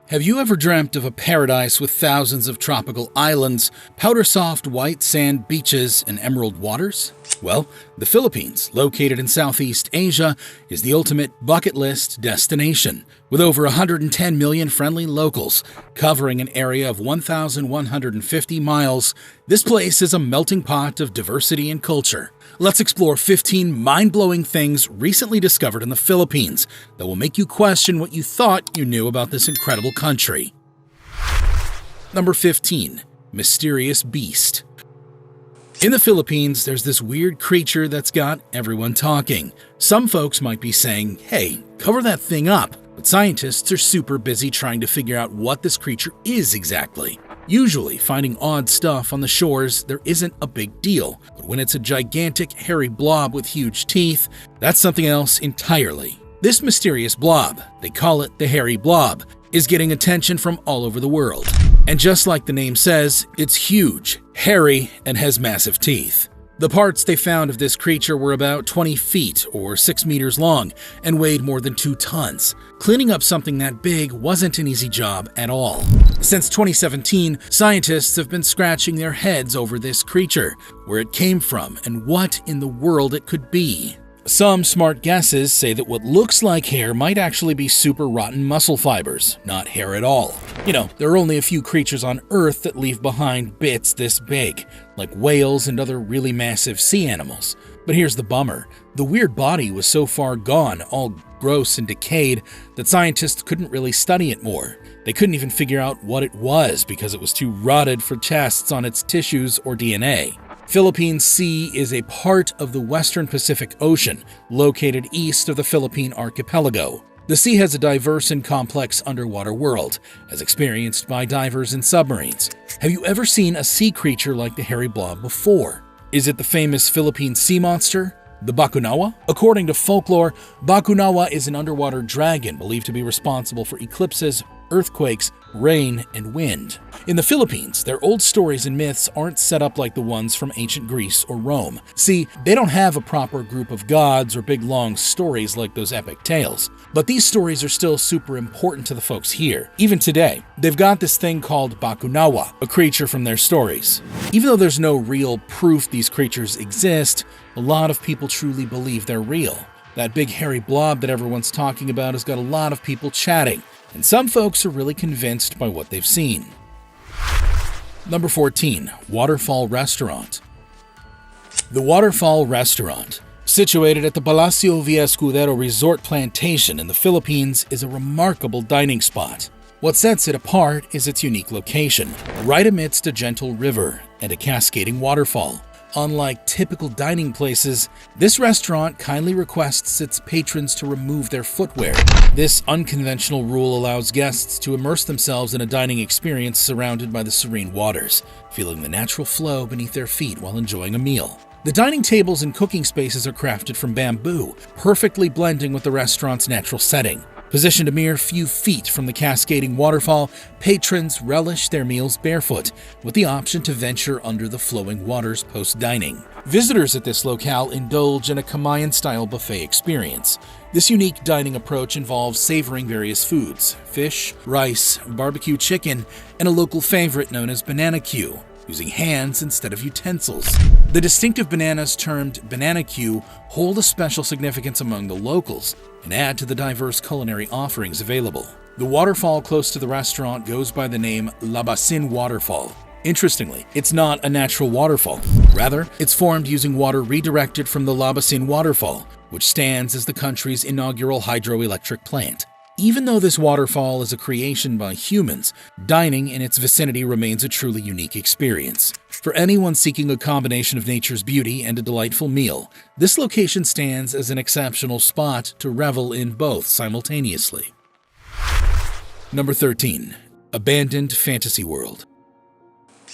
Have you ever dreamt of a paradise with thousands of tropical islands, powder-soft white sand beaches, and emerald waters? Well, the Philippines, located in Southeast Asia, is the ultimate bucket list destination. With over 110 million friendly locals, covering an area of 1,150 miles, this place is a melting pot of diversity and culture. Let's explore 15 mind-blowing things recently discovered in the Philippines that will make you question what you thought you knew about this incredible country. Number 15. Mysterious Beast. In the Philippines, there's this weird creature that's got everyone talking. Some folks might be saying, hey, cover that thing up, but scientists are super busy trying to figure out what this creature is exactly. Usually, finding odd stuff on the shores, there isn't a big deal, but when it's a gigantic, hairy blob with huge teeth, that's something else entirely. This mysterious blob, they call it the hairy blob, is getting attention from all over the world. And just like the name says, it's huge, hairy, and has massive teeth. The parts they found of this creature were about 20 feet or 6 meters long and weighed more than 2 tons. Cleaning up something that big wasn't an easy job at all. Since 2017, scientists have been scratching their heads over this creature, where it came from, and what in the world it could be. Some smart guesses say that what looks like hair might actually be super rotten muscle fibers, not hair at all. You know, there are only a few creatures on Earth that leave behind bits this big, like whales and other really massive sea animals. But here's the bummer. The weird body was so far gone, all gross and decayed, that scientists couldn't really study it more. They couldn't even figure out what it was because it was too rotted for tests on its tissues or DNA. Philippine Sea is a part of the Western Pacific Ocean, located east of the Philippine archipelago. The sea has a diverse and complex underwater world, as experienced by divers and submarines. Have you ever seen a sea creature like the hairy blob before? Is it the famous Philippine sea monster, the Bakunawa? According to folklore, Bakunawa is an underwater dragon believed to be responsible for eclipses, earthquakes, rain, and wind. In the Philippines, their old stories and myths aren't set up like the ones from ancient Greece or Rome. See, they don't have a proper group of gods or big long stories like those epic tales. But these stories are still super important to the folks here. Even today, they've got this thing called Bakunawa, a creature from their stories. Even though there's no real proof these creatures exist, a lot of people truly believe they're real. That big hairy blob that everyone's talking about has got a lot of people chatting, and some folks are really convinced by what they've seen. Number 14. Waterfall Restaurant. The Waterfall Restaurant, situated at the Palacio Villa Escudero Resort Plantation in the Philippines, is a remarkable dining spot. What sets it apart is its unique location, right amidst a gentle river and a cascading waterfall. Unlike typical dining places, this restaurant kindly requests its patrons to remove their footwear. This unconventional rule allows guests to immerse themselves in a dining experience surrounded by the serene waters, feeling the natural flow beneath their feet while enjoying a meal. The dining tables and cooking spaces are crafted from bamboo, perfectly blending with the restaurant's natural setting. Positioned a mere few feet from the cascading waterfall, patrons relish their meals barefoot, with the option to venture under the flowing waters post-dining. Visitors at this locale indulge in a Kamayan-style buffet experience. This unique dining approach involves savoring various foods: fish, rice, barbecue chicken, and a local favorite known as banana Q, using hands instead of utensils. The distinctive bananas termed banana Q hold a special significance among the locals and add to the diverse culinary offerings available. The waterfall close to the restaurant goes by the name Labasin Waterfall. Interestingly, it's not a natural waterfall. Rather, it's formed using water redirected from the Labasin Waterfall, which stands as the country's inaugural hydroelectric plant. Even though this waterfall is a creation by humans, dining in its vicinity remains a truly unique experience. For anyone seeking a combination of nature's beauty and a delightful meal, this location stands as an exceptional spot to revel in both simultaneously. Number 13. Abandoned Fantasy World.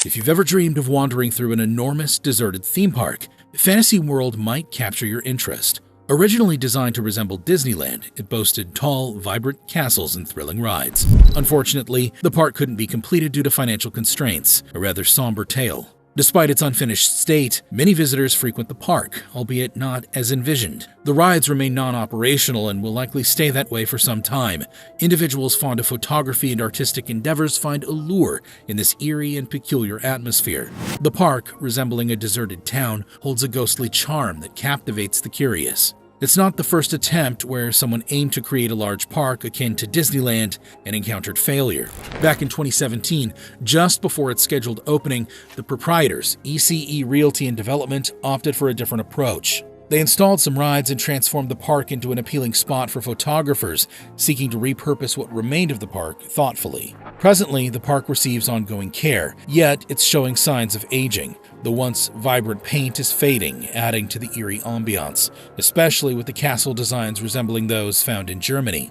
If you've ever dreamed of wandering through an enormous, deserted theme park, Fantasy World might capture your interest. Originally designed to resemble Disneyland, it boasted tall, vibrant castles and thrilling rides. Unfortunately, the park couldn't be completed due to financial constraints, a rather somber tale. Despite its unfinished state, many visitors frequent the park, albeit not as envisioned. The rides remain non-operational and will likely stay that way for some time. Individuals fond of photography and artistic endeavors find allure in this eerie and peculiar atmosphere. The park, resembling a deserted town, holds a ghostly charm that captivates the curious. It's not the first attempt where someone aimed to create a large park akin to Disneyland and encountered failure. Back in 2017, just before its scheduled opening, the proprietors, ECE Realty and Development, opted for a different approach. They installed some rides and transformed the park into an appealing spot for photographers seeking to repurpose what remained of the park thoughtfully. Presently, the park receives ongoing care, yet it's showing signs of aging. The once vibrant paint is fading, adding to the eerie ambiance, especially with the castle designs resembling those found in Germany.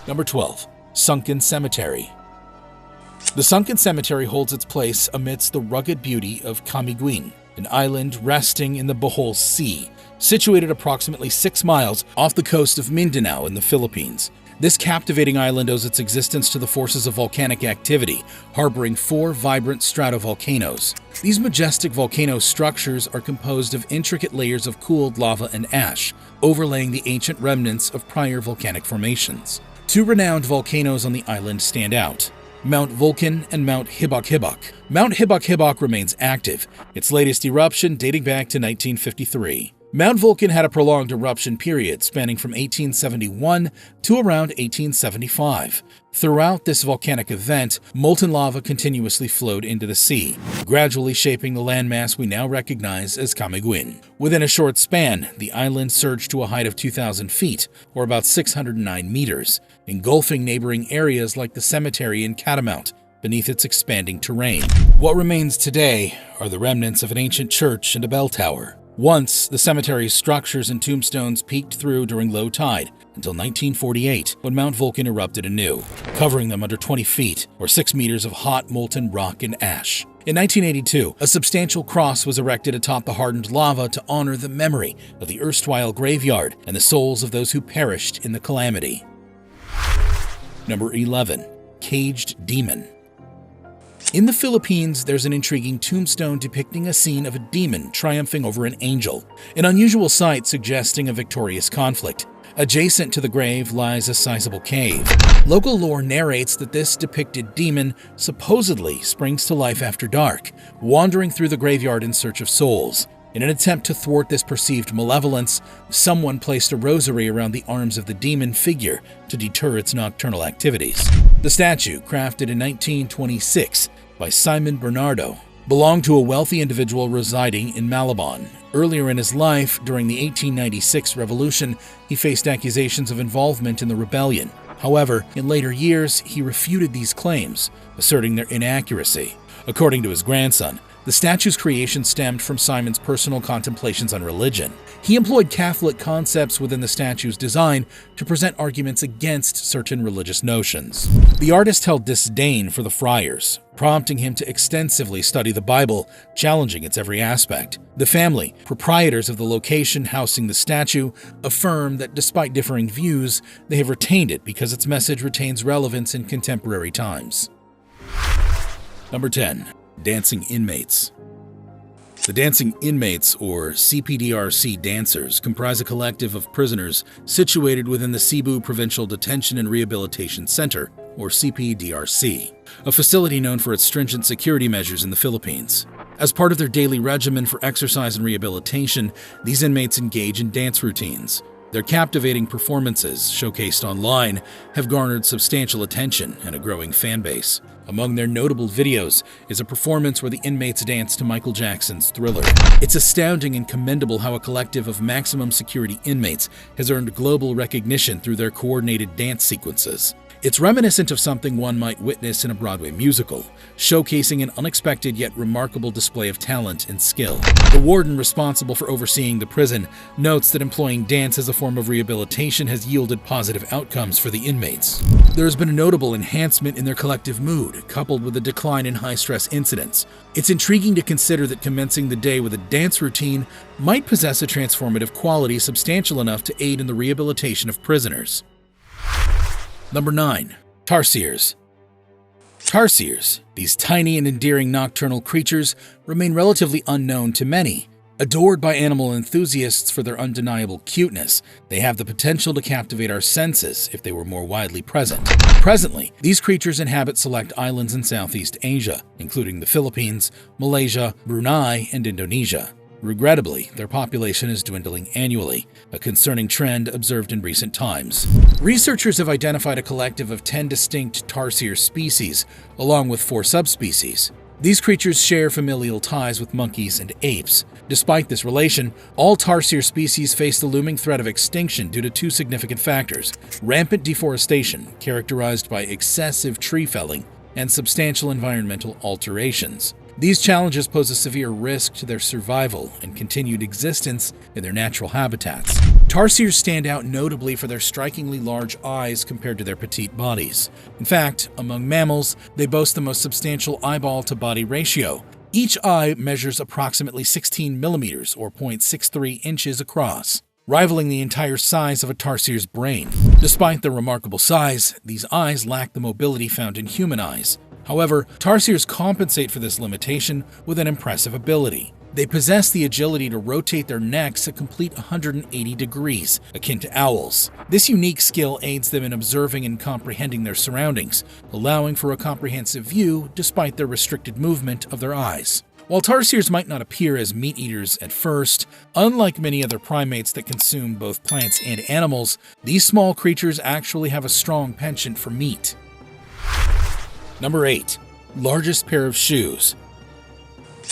Number 12. Sunken Cemetery. The Sunken Cemetery holds its place amidst the rugged beauty of Camiguin, an island resting in the Bohol Sea, situated approximately 6 miles off the coast of Mindanao in the Philippines. This captivating island owes its existence to the forces of volcanic activity, harboring 4 vibrant stratovolcanoes. These majestic volcano structures are composed of intricate layers of cooled lava and ash, overlaying the ancient remnants of prior volcanic formations. 2 renowned volcanoes on the island stand out: Mount Vulcan and Mount Hibok-Hibok. Mount Hibok-Hibok remains active, its latest eruption dating back to 1953. Mount Vulcan had a prolonged eruption period spanning from 1871 to around 1875. Throughout this volcanic event, molten lava continuously flowed into the sea, gradually shaping the landmass we now recognize as Camiguin. Within a short span, the island surged to a height of 2,000 feet, or about 609 meters, engulfing neighboring areas like the cemetery and Catamount beneath its expanding terrain. What remains today are the remnants of an ancient church and a bell tower. Once, the cemetery's structures and tombstones peeked through during low tide until 1948, when Mount Vulcan erupted anew, covering them under 20 feet, or 6 meters of hot molten rock and ash. In 1982, a substantial cross was erected atop the hardened lava to honor the memory of the erstwhile graveyard and the souls of those who perished in the calamity. Number 11. Caged Demon. In the Philippines, there's an intriguing tombstone depicting a scene of a demon triumphing over an angel, an unusual sight suggesting a victorious conflict. Adjacent to the grave lies a sizable cave. Local lore narrates that this depicted demon supposedly springs to life after dark, wandering through the graveyard in search of souls. In an attempt to thwart this perceived malevolence, someone placed a rosary around the arms of the demon figure to deter its nocturnal activities. The statue, crafted in 1926 by Simon Bernardo, belonged to a wealthy individual residing in Malabon. Earlier in his life, during the 1896 revolution, he faced accusations of involvement in the rebellion. However, in later years, he refuted these claims, asserting their inaccuracy. According to his grandson, the statue's creation stemmed from Simon's personal contemplations on religion. He employed Catholic concepts within the statue's design to present arguments against certain religious notions. The artist held disdain for the friars, prompting him to extensively study the Bible, challenging its every aspect. The family, proprietors of the location housing the statue, affirm that despite differing views, they have retained it because its message retains relevance in contemporary times. Number 10. Dancing Inmates. The Dancing Inmates, or CPDRC dancers, comprise a collective of prisoners situated within the Cebu Provincial Detention and Rehabilitation Center, or CPDRC, a facility known for its stringent security measures in the Philippines. As part of their daily regimen for exercise and rehabilitation, these inmates engage in dance routines. Their captivating performances, showcased online, have garnered substantial attention and a growing fan base. Among their notable videos is a performance where the inmates dance to Michael Jackson's Thriller. It's astounding and commendable how a collective of maximum security inmates has earned global recognition through their coordinated dance sequences. It's reminiscent of something one might witness in a Broadway musical, showcasing an unexpected yet remarkable display of talent and skill. The warden responsible for overseeing the prison notes that employing dance as a form of rehabilitation has yielded positive outcomes for the inmates. There has been a notable enhancement in their collective mood, coupled with a decline in high-stress incidents. It's intriguing to consider that commencing the day with a dance routine might possess a transformative quality substantial enough to aid in the rehabilitation of prisoners. Number 9. Tarsiers. Tarsiers, these tiny and endearing nocturnal creatures, remain relatively unknown to many. Adored by animal enthusiasts for their undeniable cuteness, they have the potential to captivate our senses if they were more widely present. Presently, these creatures inhabit select islands in Southeast Asia, including the Philippines, Malaysia, Brunei, and Indonesia. Regrettably, their population is dwindling annually, a concerning trend observed in recent times. Researchers have identified a collective of 10 distinct tarsier species, along with 4 subspecies. These creatures share familial ties with monkeys and apes. Despite this relation, all tarsier species face the looming threat of extinction due to 2 significant factors: rampant deforestation, characterized by excessive tree felling, and substantial environmental alterations. These challenges pose a severe risk to their survival and continued existence in their natural habitats. Tarsiers stand out notably for their strikingly large eyes compared to their petite bodies. In fact, among mammals, they boast the most substantial eyeball-to-body ratio. Each eye measures approximately 16 millimeters or 0.63 inches across, rivaling the entire size of a tarsier's brain. Despite their remarkable size, these eyes lack the mobility found in human eyes. However, tarsiers compensate for this limitation with an impressive ability. They possess the agility to rotate their necks a complete 180 degrees, akin to owls. This unique skill aids them in observing and comprehending their surroundings, allowing for a comprehensive view despite their restricted movement of their eyes. While tarsiers might not appear as meat-eaters at first, unlike many other primates that consume both plants and animals, these small creatures actually have a strong penchant for meat. Number 8. Largest pair of shoes.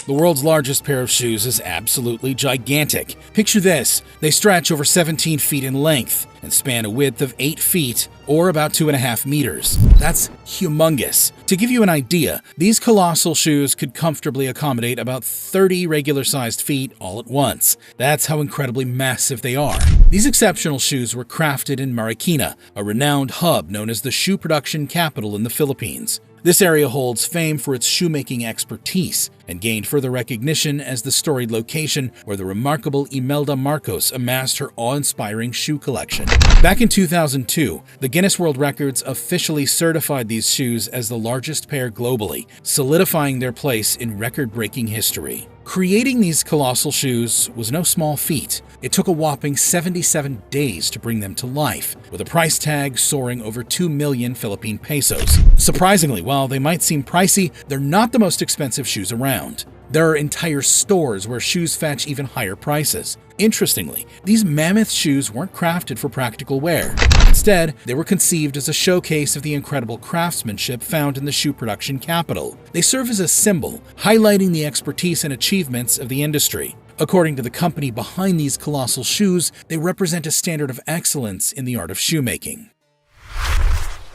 The world's largest pair of shoes is absolutely gigantic. Picture this: they stretch over 17 feet in length and span a width of 8 feet, or about 2.5 meters. That's humongous. To give you an idea, these colossal shoes could comfortably accommodate about 30 regular-sized feet all at once. That's how incredibly massive they are. These exceptional shoes were crafted in Marikina, a renowned hub known as the shoe production capital in the Philippines. This area holds fame for its shoemaking expertise and gained further recognition as the storied location where the remarkable Imelda Marcos amassed her awe-inspiring shoe collection. Back in 2002, the Guinness World Records officially certified these shoes as the largest pair globally, solidifying their place in record-breaking history. Creating these colossal shoes was no small feat. It took a whopping 77 days to bring them to life, with a price tag soaring over 2 million Philippine pesos. Surprisingly, while they might seem pricey, they're not the most expensive shoes around. There are entire stores where shoes fetch even higher prices. Interestingly, these mammoth shoes weren't crafted for practical wear. Instead, they were conceived as a showcase of the incredible craftsmanship found in the shoe production capital. They serve as a symbol, highlighting the expertise and achievements of the industry. According to the company behind these colossal shoes, they represent a standard of excellence in the art of shoemaking.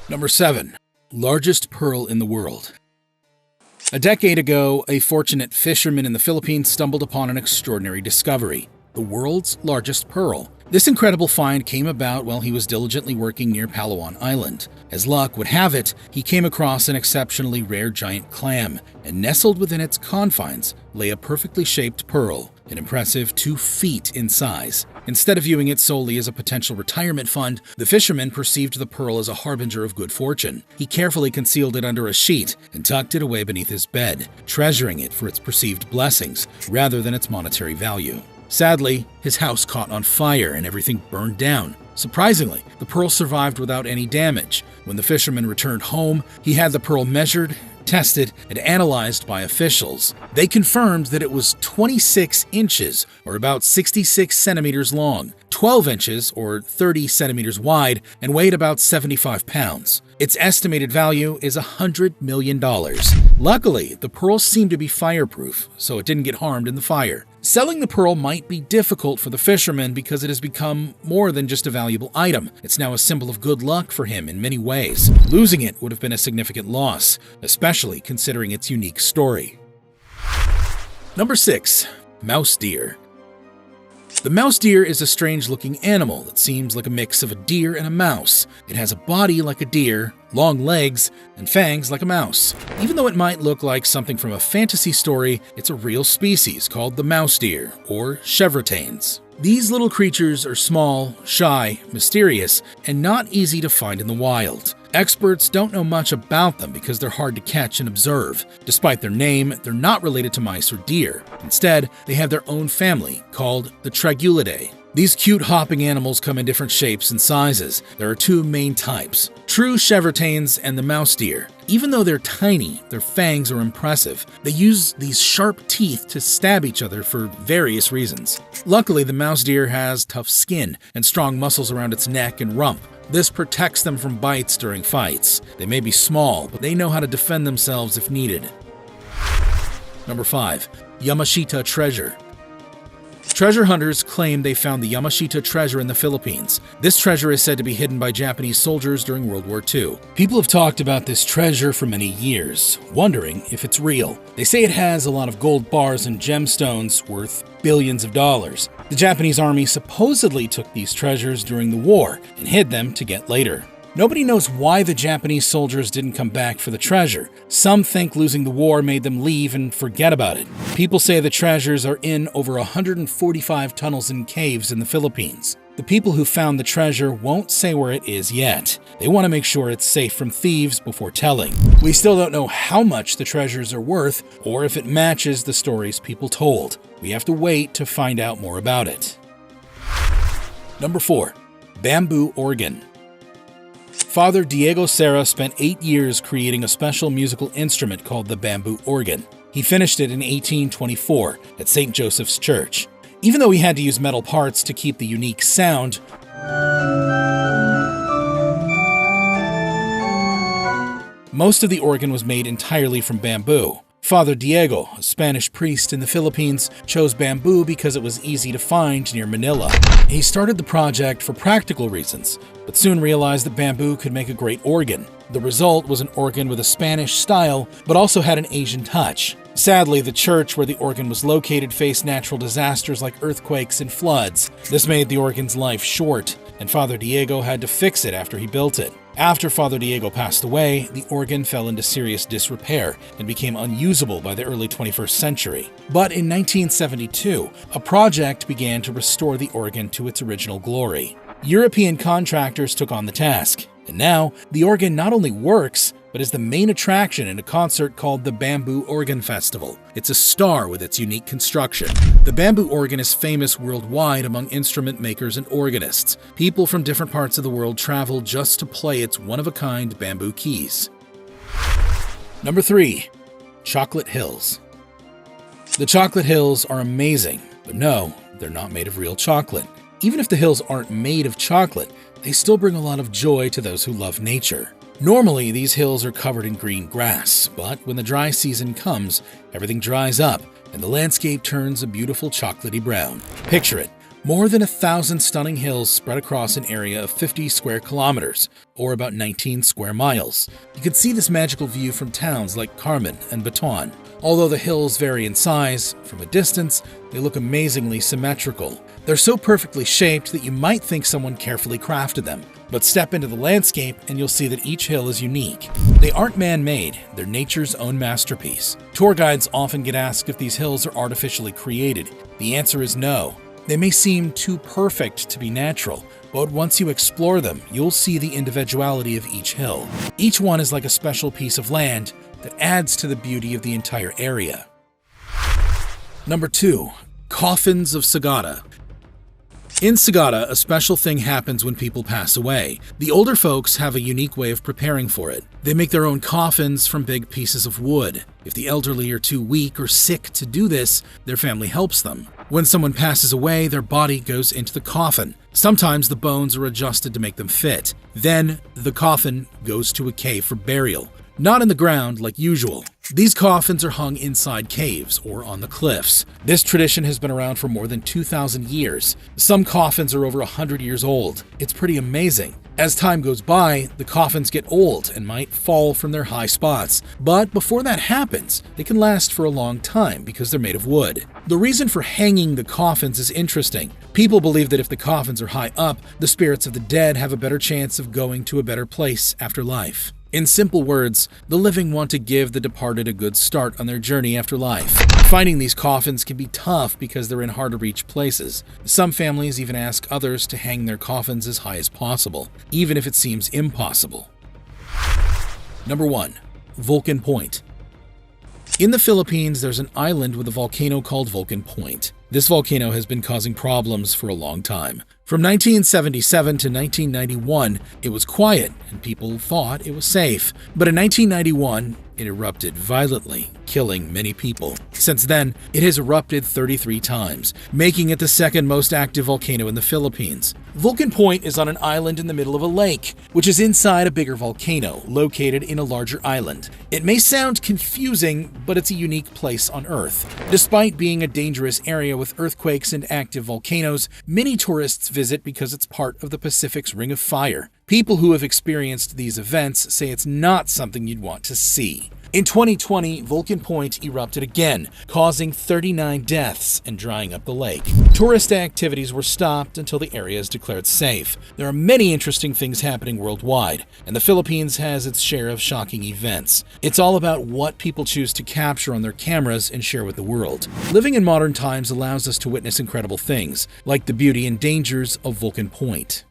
Number 7. Largest pearl in the world. A decade ago, a fortunate fisherman in the Philippines stumbled upon an extraordinary discovery: the world's largest pearl. This incredible find came about while he was diligently working near Palawan Island. As luck would have it, he came across an exceptionally rare giant clam, and nestled within its confines lay a perfectly shaped pearl, an impressive 2 feet in size. Instead of viewing it solely as a potential retirement fund, the fisherman perceived the pearl as a harbinger of good fortune. He carefully concealed it under a sheet and tucked it away beneath his bed, treasuring it for its perceived blessings rather than its monetary value. Sadly, his house caught on fire and everything burned down. Surprisingly, the pearl survived without any damage. When the fisherman returned home, he had the pearl measured, tested, and analyzed by officials. They confirmed that it was 26 inches, or about 66 centimeters long, 12 inches, or 30 centimeters wide, and weighed about 75 pounds. Its estimated value is $100 million. Luckily, the pearl seemed to be fireproof, so it didn't get harmed in the fire. Selling the pearl might be difficult for the fisherman because it has become more than just a valuable item. It's now a symbol of good luck for him in many ways. Losing it would have been a significant loss, especially considering its unique story. Number 6. Mouse deer. The mouse deer is a strange-looking animal that seems like a mix of a deer and a mouse. It has a body like a deer, long legs, and fangs like a mouse. Even though it might look like something from a fantasy story, it's a real species called the mouse deer, or chevrotines. These little creatures are small, shy, mysterious, and not easy to find in the wild. Experts don't know much about them because they're hard to catch and observe. Despite their name, they're not related to mice or deer. Instead, they have their own family called the Tragulidae. These cute hopping animals come in different shapes and sizes. There are two main types, true chevrotains and the mouse deer. Even though they're tiny, their fangs are impressive. They use these sharp teeth to stab each other for various reasons. Luckily, the mouse deer has tough skin and strong muscles around its neck and rump. This protects them from bites during fights. They may be small, but they know how to defend themselves if needed. Number 5. Yamashita treasure. Treasure hunters claim they found the Yamashita treasure in the Philippines. This treasure is said to be hidden by Japanese soldiers during World War II. People have talked about this treasure for many years, wondering if it's real. They say it has a lot of gold bars and gemstones worth billions of dollars. The Japanese army supposedly took these treasures during the war and hid them to get later. Nobody knows why the Japanese soldiers didn't come back for the treasure. Some think losing the war made them leave and forget about it. People say the treasures are in over 145 tunnels and caves in the Philippines. The people who found the treasure won't say where it is yet. They want to make sure it's safe from thieves before telling. We still don't know how much the treasures are worth or if it matches the stories people told. We have to wait to find out more about it. Number 4. Bamboo organ. Father Diego Serra spent 8 years creating a special musical instrument called the bamboo organ. He finished it in 1824 at St. Joseph's Church. Even though he had to use metal parts to keep the unique sound, most of the organ was made entirely from bamboo. Father Diego, a Spanish priest in the Philippines, chose bamboo because it was easy to find near Manila. He started the project for practical reasons, but soon realized that bamboo could make a great organ. The result was an organ with a Spanish style, but also had an Asian touch. Sadly, the church where the organ was located faced natural disasters like earthquakes and floods. This made the organ's life short, and Father Diego had to fix it after he built it. After Father Diego passed away, the organ fell into serious disrepair and became unusable by the early 21st century. But in 1972, a project began to restore the organ to its original glory. European contractors took on the task, and now the organ not only works, but is the main attraction in a concert called the Bamboo Organ Festival. It's a star with its unique construction. The bamboo organ is famous worldwide among instrument makers and organists. People from different parts of the world travel just to play its one-of-a-kind bamboo keys. Number 3. Chocolate Hills. The chocolate hills are amazing, but no, they're not made of real chocolate. Even if the hills aren't made of chocolate, they still bring a lot of joy to those who love nature. Normally, these hills are covered in green grass, but when the dry season comes, everything dries up and the landscape turns a beautiful chocolatey brown. Picture it, more than 1,000 stunning hills spread across an area of 50 square kilometers, or about 19 square miles. You can see this magical view from towns like Carmen and Baton. Although the hills vary in size, from a distance, they look amazingly symmetrical. They're so perfectly shaped that you might think someone carefully crafted them. But step into the landscape and you'll see that each hill is unique. They aren't man-made, they're nature's own masterpiece. Tour guides often get asked if these hills are artificially created. The answer is no. They may seem too perfect to be natural, but once you explore them, you'll see the individuality of each hill. Each one is like a special piece of land that adds to the beauty of the entire area. Number 2. Coffins of Sagada. In Sagada, a special thing happens when people pass away. The older folks have a unique way of preparing for it. They make their own coffins from big pieces of wood. If the elderly are too weak or sick to do this, their family helps them. When someone passes away, their body goes into the coffin. Sometimes the bones are adjusted to make them fit. Then, the coffin goes to a cave for burial. Not in the ground like usual. These coffins are hung inside caves or on the cliffs. This tradition has been around for more than 2,000 years. Some coffins are over 100 years old. It's pretty amazing. As time goes by, the coffins get old and might fall from their high spots. But before that happens, they can last for a long time because they're made of wood. The reason for hanging the coffins is interesting. People believe that if the coffins are high up, the spirits of the dead have a better chance of going to a better place after life. In simple words, the living want to give the departed a good start on their journey after life. Finding these coffins can be tough because they're in hard-to-reach places. Some families even ask others to hang their coffins as high as possible, even if it seems impossible. Number 1. Vulcan Point. In the Philippines, there's an island with a volcano called Vulcan Point. This volcano has been causing problems for a long time. From 1977 to 1991, it was quiet and people thought it was safe. But in 1991, it erupted violently, killing many people. Since then, it has erupted 33 times, making it the second most active volcano in the Philippines. Vulcan Point is on an island in the middle of a lake, which is inside a bigger volcano, located in a larger island. It may sound confusing, but it's a unique place on Earth. Despite being a dangerous area with earthquakes and active volcanoes, many tourists visit because it's part of the Pacific's Ring of Fire. People who have experienced these events say it's not something you'd want to see. In 2020, Vulcan Point erupted again, causing 39 deaths and drying up the lake. Tourist activities were stopped until the area is declared safe. There are many interesting things happening worldwide, and the Philippines has its share of shocking events. It's all about what people choose to capture on their cameras and share with the world. Living in modern times allows us to witness incredible things, like the beauty and dangers of Vulcan Point.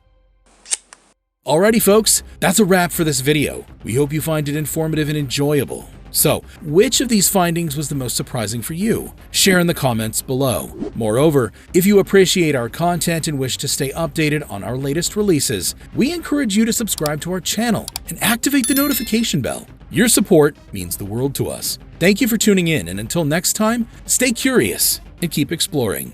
Alrighty folks, that's a wrap for this video. We hope you find it informative and enjoyable. So, which of these findings was the most surprising for you? Share in the comments below. Moreover, if you appreciate our content and wish to stay updated on our latest releases, we encourage you to subscribe to our channel and activate the notification bell. Your support means the world to us. Thank you for tuning in, and until next time, stay curious and keep exploring.